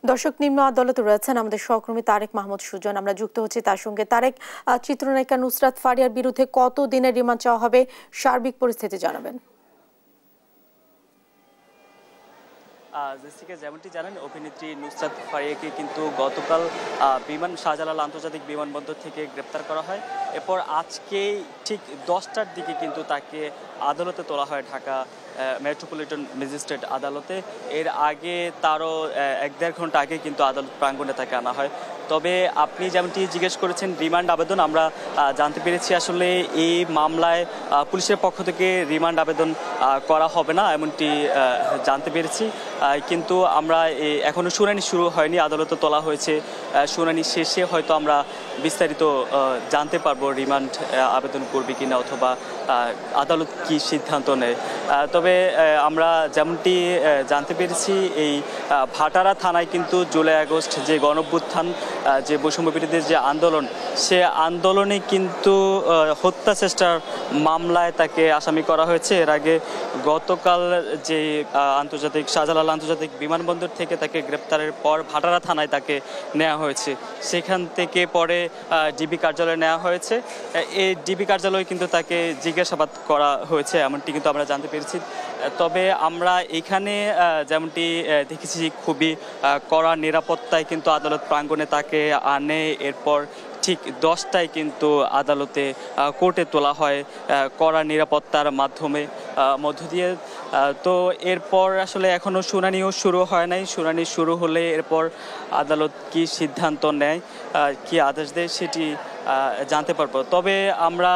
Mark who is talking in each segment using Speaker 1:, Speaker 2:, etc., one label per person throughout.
Speaker 1: দর্শক, নিম্ন আদালতে রয়েছেন আমাদের সহকর্মী তারেক মাহমুদ সুজন। আমরা যুক্ত হচ্ছি তার সঙ্গে। তারেক, চিত্রনায়িকা নুসরাত ফারিয়ার বিরুদ্ধে কত দিনের রিমান্ড চাওয়া হবে, সার্বিক পরিস্থিতি জানাবেন।
Speaker 2: জেসিকা, যেমনটি জানেন, অভিনেত্রী নুসরাত ফারিয়াকে কিন্তু গতকাল শাহজালাল আন্তর্জাতিক বিমানবন্দর থেকে গ্রেপ্তার করা হয়। এরপর আজকে ঠিক 10টার দিকে কিন্তু তাকে আদালতে তোলা হয়, ঢাকা মেট্রোপলিটন ম্যাজিস্ট্রেট আদালতে। এর আগে তারও 1-1.5 ঘন্টা আগে কিন্তু আদালত প্রাঙ্গণে তাকে আনা হয়। তবে আপনি যেমনটি জিজ্ঞেস করেছেন রিমান্ড আবেদন, আমরা জানতে পেরেছি আসলে এই মামলায় পুলিশের পক্ষ থেকে রিমান্ড আবেদন করা হবে না, এমনটি জানতে পেরেছি। কিন্তু আমরা এখনো শুনানি শুরু হয়নি, আদালতে তোলা হয়েছে। শুনানি শেষে হয়তো আমরা বিস্তারিত জানতে পারবো রিমান্ড আবেদন করবে কিনা, অথবা আদালত কি সিদ্ধান্ত নেয়। তবে আমরা যেমনটি জানতে পেরেছি, এই ভাটারা থানায় কিন্তু জুলাই আগস্ট যে গণঅভ্যুত্থান, যে বৈষম্য বিরোধী যে আন্দোলন, সে আন্দোলনে কিন্তু হত্যা চেষ্টার মামলায় তাকে আসামি করা হয়েছে। এর আগে গতকাল যে শাহজালাল আন্তর্জাতিক বিমানবন্দর থেকে তাকে গ্রেপ্তারের পর ভাটারা থানায় তাকে নেওয়া হয়েছে। সেখান থেকে পরে ডিবি কার্যালয়ে নেওয়া হয়েছে। এই ডিবি কার্যালয়ে কিন্তু তাকে জিজ্ঞাসাবাদ করা হয়েছে, এমনটি কিন্তু আমরা জানতে পেরেছি। তবে আমরা এখানে যেমনটি দেখেছি, খুবই কড়া নিরাপত্তায় কিন্তু আদালত প্রাঙ্গণে তাকে আনে। এরপর ঠিক 10টায় কিন্তু আদালতে কোর্টে তোলা হয় কড়া নিরাপত্তার মধ্য দিয়ে। তো এরপর আসলে এখনও শুনানিও শুরু হয় নাই। শুনানি শুরু হলে এরপর আদালত কি সিদ্ধান্ত নেয়, কি আদেশ দেয়, সেটি জানতে পারবো। তবে আমরা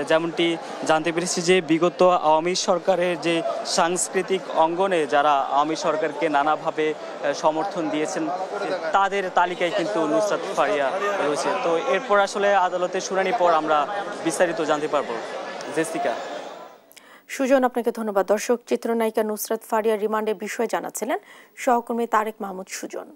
Speaker 2: যেমনটি জানতে পেরেছি যে বিগত আওয়ামী সরকারের যে সাংস্কৃতিক অঙ্গনে যারা আওয়ামী সরকারকে নানাভাবে সমর্থন দিয়েছেন, তাদের তালিকায় কিন্তু নুসরাত ফারিয়া রয়েছে। তো এরপর আসলে আদালতের শুনানির পর আমরা বিস্তারিত জানতে পারবো। জেসিকা।
Speaker 1: সুজন, আপনাকে ধন্যবাদ। দর্শক, চিত্রনায়িকা নুসরাত ফারিয়ার রিমান্ডের বিষয়ে জানাচ্ছিলেন সহকর্মী তারেক মাহমুদ সুজন।